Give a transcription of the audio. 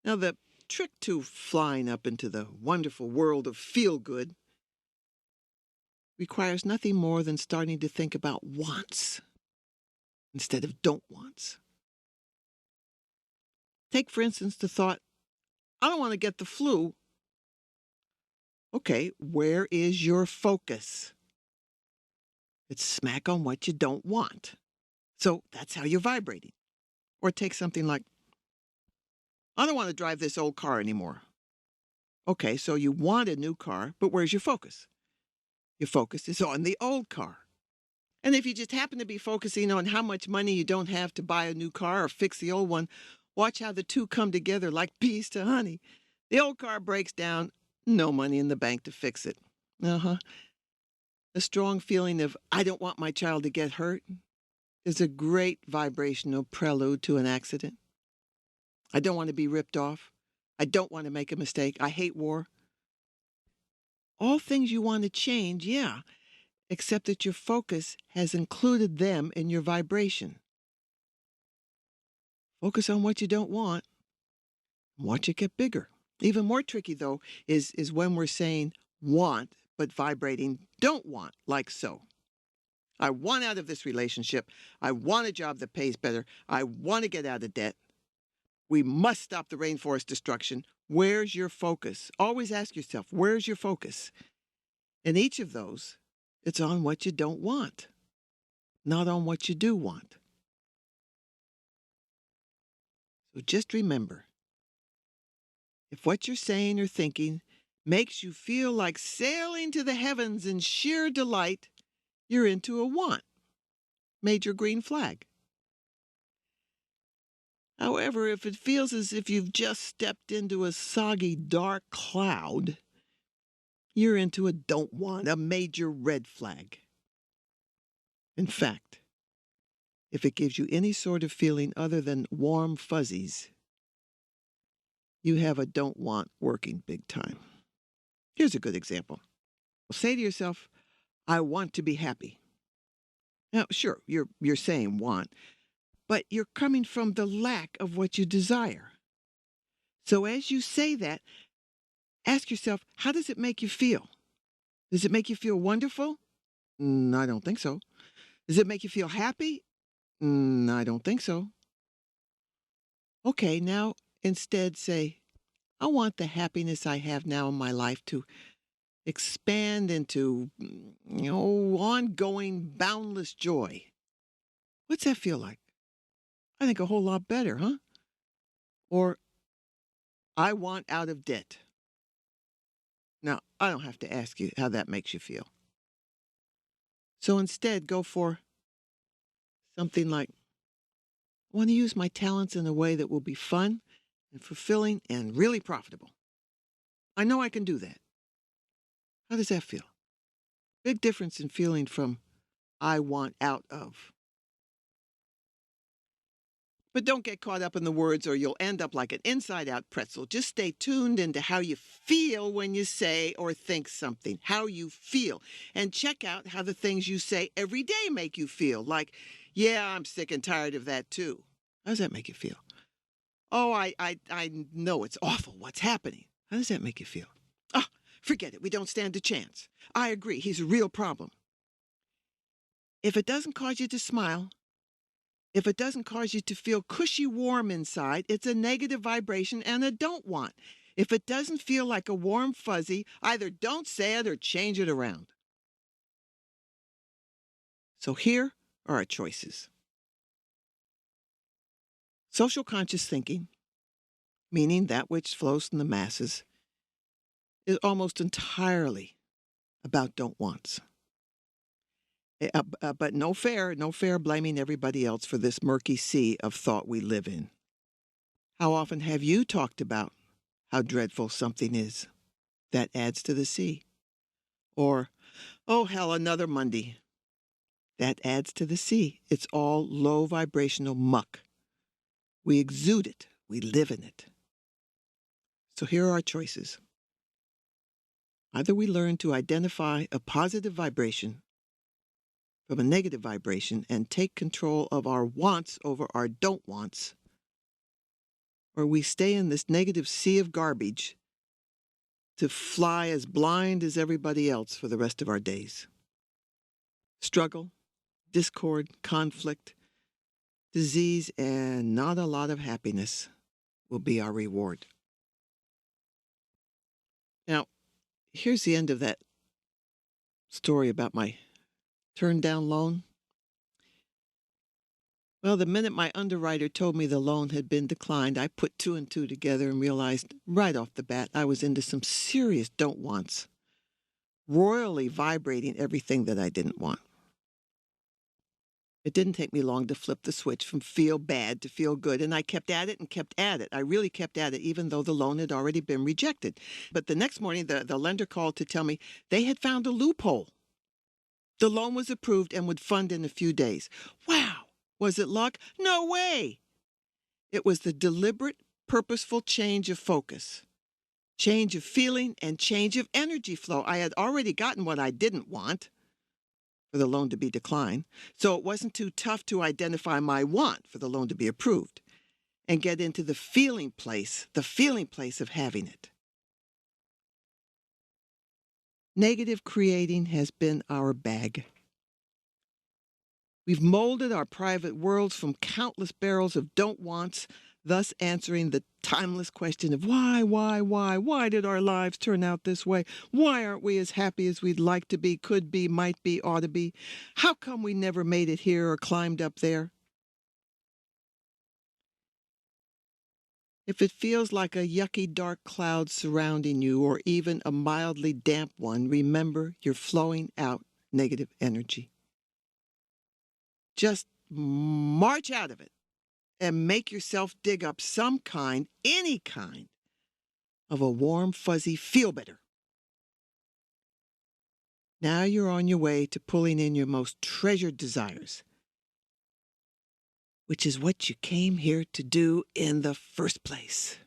Now, the trick to flying up into the wonderful world of feel good requires nothing more than starting to think about wants instead of don't wants. Take, for instance, the thought, I don't want to get the flu. Okay, where is your focus? It's smack on what you don't want. So that's how you're vibrating. Or take something like, I don't want to drive this old car anymore. Okay, so you want a new car, but where's your focus? Your focus is on the old car. And if you just happen to be focusing on how much money you don't have to buy a new car or fix the old one, watch how the two come together like bees to honey. The old car breaks down, no money in the bank to fix it. Uh-huh. A strong feeling of, I don't want my child to get hurt, is a great vibrational prelude to an accident. I don't want to be ripped off. I don't want to make a mistake. I hate war. All things you want to change, yeah, except that your focus has included them in your vibration. Focus on what you don't want and watch it get bigger. Even more tricky, though, is when we're saying want, but vibrating don't want, like so. I want out of this relationship. I want a job that pays better. I want to get out of debt. We must stop the rainforest destruction. Where's your focus? Always ask yourself, where's your focus? In each of those, it's on what you don't want, not on what you do want. So just remember, if what you're saying or thinking makes you feel like sailing to the heavens in sheer delight, you're into a want. Major green flag. However, if it feels as if you've just stepped into a soggy, dark cloud, you're into a don't want, a major red flag. In fact, if it gives you any sort of feeling other than warm fuzzies, you have a don't want working big time. Here's a good example. Say to yourself, I want to be happy. Now, sure, you're saying want, but you're coming from the lack of what you desire. So as you say that, ask yourself, how does it make you feel? Does it make you feel wonderful? I don't think so. Does it make you feel happy? I don't think so. Okay, now instead say, I want the happiness I have now in my life to expand into, ongoing, boundless joy. What's that feel like? I think a whole lot better, huh? Or, I want out of debt. Now, I don't have to ask you how that makes you feel. So instead, go for something like, I want to use my talents in a way that will be fun and fulfilling and really profitable. I know I can do that. How does that feel? Big difference in feeling from I want out of. But don't get caught up in the words or you'll end up like an inside out pretzel. Just stay tuned into how you feel when you say or think something, how you feel. And check out how the things you say every day make you feel. Like, yeah, I'm sick and tired of that too. How does that make you feel? Oh, I know it's awful what's happening. How does that make you feel? Ah, forget it. We don't stand a chance. I agree. He's a real problem. If it doesn't cause you to smile, if it doesn't cause you to feel cushy warm inside, it's a negative vibration and a don't want. If it doesn't feel like a warm fuzzy, either don't say it or change it around. So here are our choices. Social conscious thinking, meaning that which flows from the masses, is almost entirely about don't wants. But no fair blaming everybody else for this murky sea of thought we live in. How often have you talked about how dreadful something is? That adds to the sea. Or, oh hell, another Monday. That adds to the sea. It's all low vibrational muck. We exude it. We live in it. So here are our choices. Either we learn to identify a positive vibration from a negative vibration and take control of our wants over our don't wants, or we stay in this negative sea of garbage to fly as blind as everybody else for the rest of our days. Struggle, discord, conflict, disease, and not a lot of happiness will be our reward. Now, here's the end of that story about my turned down loan. Well, the minute my underwriter told me the loan had been declined, I put two and two together and realized right off the bat I was into some serious don't wants, royally vibrating everything that I didn't want. It didn't take me long to flip the switch from feel bad to feel good, and I kept at it and kept at it. I really kept at it, even though the loan had already been rejected. But the next morning, the lender called to tell me they had found a loophole. The loan was approved and would fund in a few days. Wow! Was it luck? No way! It was the deliberate, purposeful change of focus, change of feeling, and change of energy flow. I had already gotten what I didn't want, for the loan to be declined, so it wasn't too tough to identify my want for the loan to be approved and get into the feeling place of having it. Negative creating has been our bag. We've molded our private worlds from countless barrels of don't wants, thus answering the timeless question of why did our lives turn out this way? Why aren't we as happy as we'd like to be, could be, might be, ought to be? How come we never made it here or climbed up there? If it feels like a yucky dark cloud surrounding you or even a mildly damp one, remember you're flowing out negative energy. Just march out of it and make yourself dig up some kind, any kind, of a warm, fuzzy feel-better. Now you're on your way to pulling in your most treasured desires, which is what you came here to do in the first place.